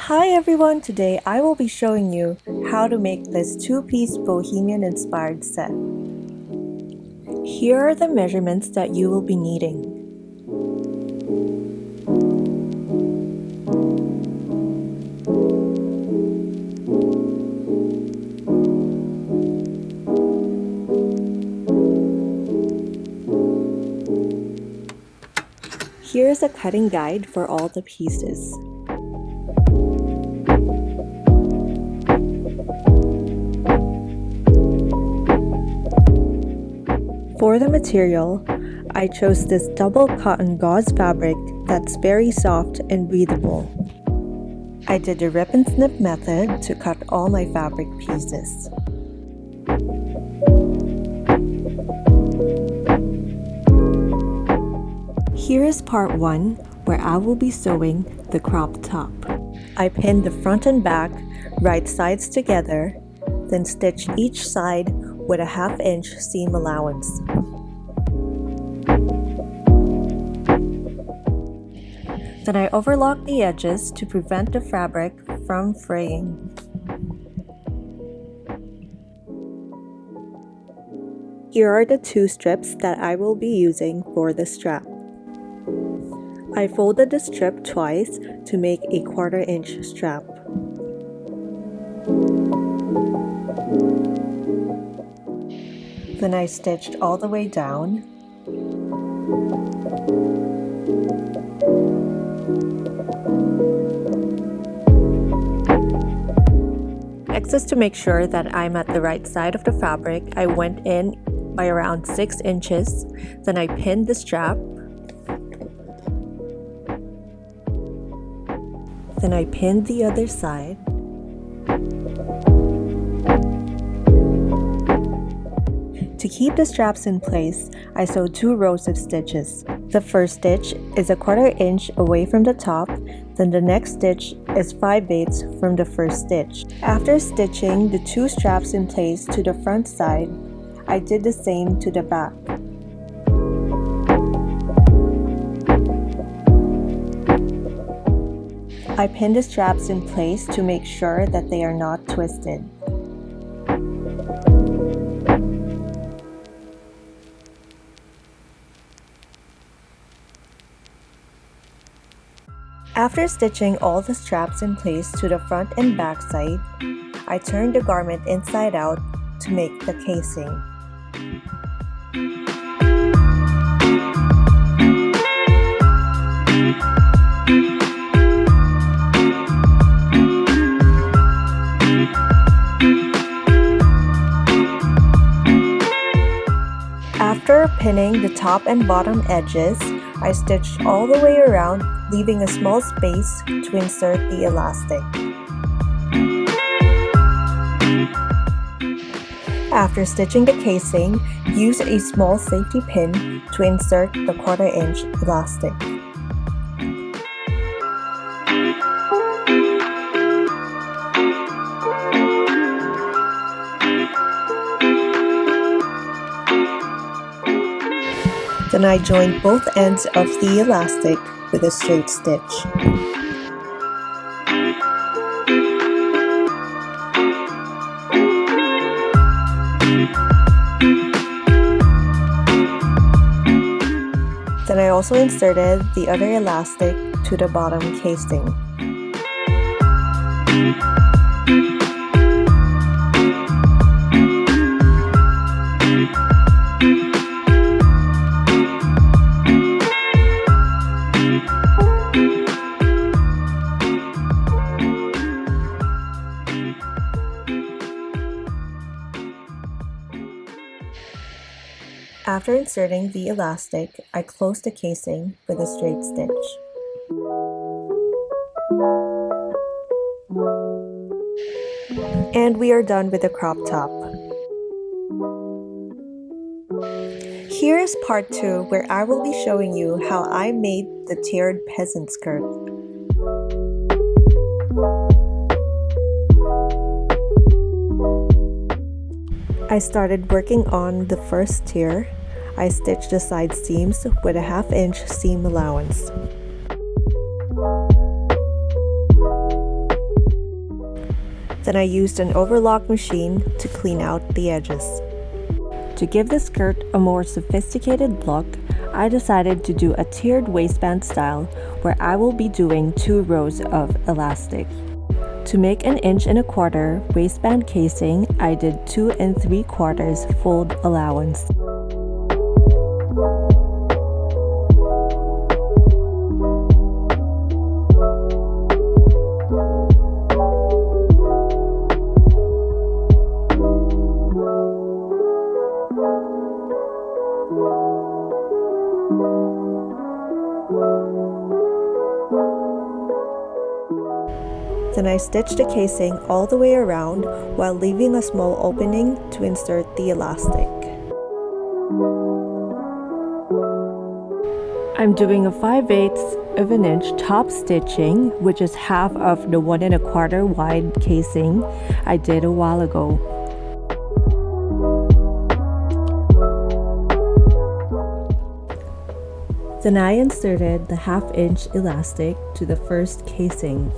Hi everyone, today I will be showing you how to make this two-piece bohemian inspired set. Here are the measurements that you will be needing. Here is a cutting guide for all the pieces. For the material, I chose this double cotton gauze fabric that's very soft and breathable. I did the rip and snip method to cut all my fabric pieces. Here is part 1, where I will be sewing the crop top. I pinned the front and back right sides together, then stitched each side with a 1/2 inch seam allowance. Then I overlocked the edges to prevent the fabric from fraying. Here are the 2 strips that I will be using for the strap. I folded the strip twice to make a 1/4 inch strap. Then I stitched all the way down. Next is to make sure that I'm at the right side of the fabric. I went in by around 6 inches. Then I pinned the strap. Then I pinned the other side. To keep the straps in place, I sewed 2 rows of stitches. The first stitch is a 1/4 inch away from the top, then the next stitch is 5/8 from the first stitch. After stitching the 2 straps in place to the front side, I did the same to the back. I pinned the straps in place to make sure that they are not twisted. After stitching all the straps in place to the front and back side, I turned the garment inside out to make the casing. After pinning the top and bottom edges, I stitched all the way around, leaving a small space to insert the elastic. After stitching the casing, use a small safety pin to insert the 1/4 inch elastic. Then I joined both ends of the elastic with a straight stitch. Then I also inserted the other elastic to the bottom casing. After inserting the elastic, I closed the casing with a straight stitch. And we are done with the crop top. Here is part 2, where I will be showing you how I made the tiered peasant skirt. I started working on the first tier. I stitched the side seams with a 1/2 inch seam allowance. Then I used an overlock machine to clean out the edges. To give the skirt a more sophisticated look, I decided to do a tiered waistband style where I will be doing 2 rows of elastic. To make an 1.25 inch waistband casing, I did 2 3/4 fold allowance. Then I stitched the casing all the way around while leaving a small opening to insert the elastic. I'm doing a 5/8 inch top stitching, which is half of the 1 1/4 wide casing I did a while ago. Then I inserted the 1/2 inch elastic to the first casing.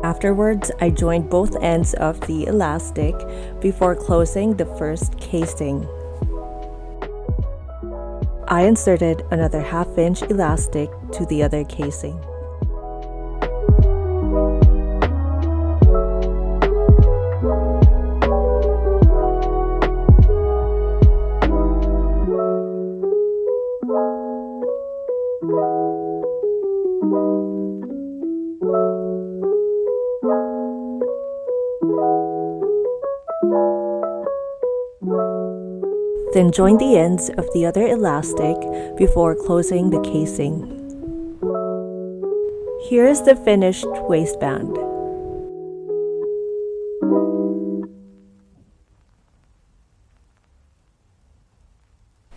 Afterwards, I joined both ends of the elastic before closing the first casing. I inserted another 1/2 inch elastic to the other casing. Then join the ends of the other elastic before closing the casing. Here is the finished waistband.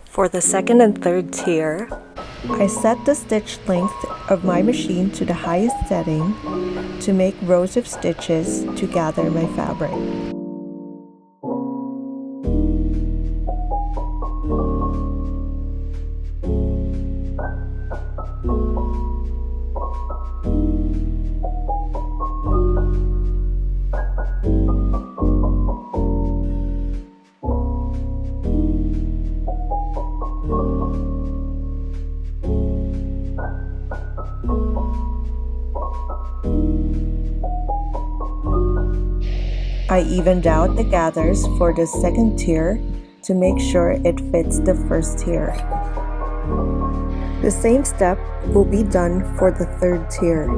For the second and third tier, I set the stitch length of my machine to the highest setting to make rows of stitches to gather my fabric. I evened out the gathers for the second tier to make sure it fits the first tier. The same step will be done for the third tier.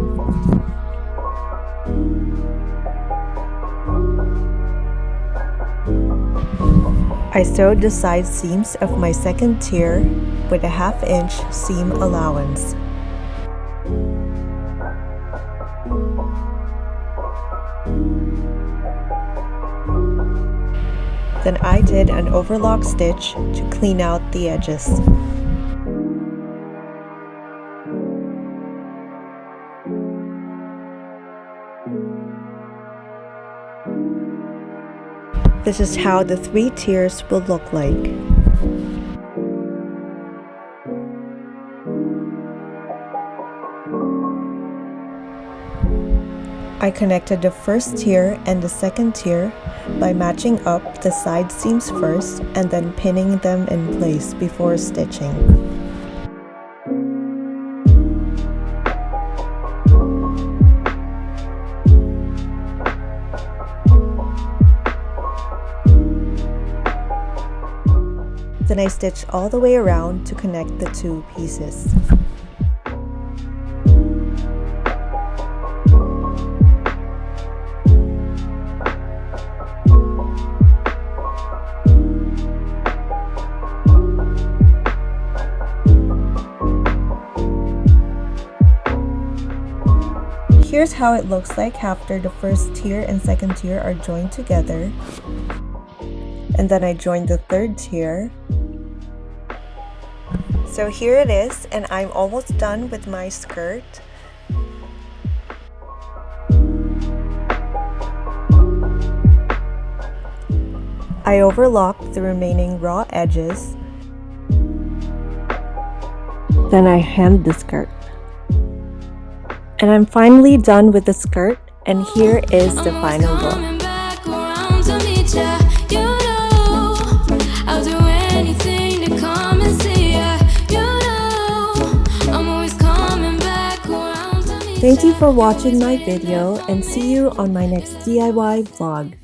I sewed the side seams of my second tier with a 1/2 inch seam allowance. Then I did an overlock stitch to clean out the edges. This is how the 3 tiers will look like. I connected the first tier and the second tier by matching up the side seams first and then pinning them in place before stitching. Then I stitch all the way around to connect the 2 pieces. Here's how it looks like after the first tier and second tier are joined together. And then I joined the third tier. So here it is, and I'm almost done with my skirt. I overlocked the remaining raw edges. Then I hemmed the skirt. And I'm finally done with the skirt, and here is the final look. Thank you for watching my video, and see you on my next DIY vlog.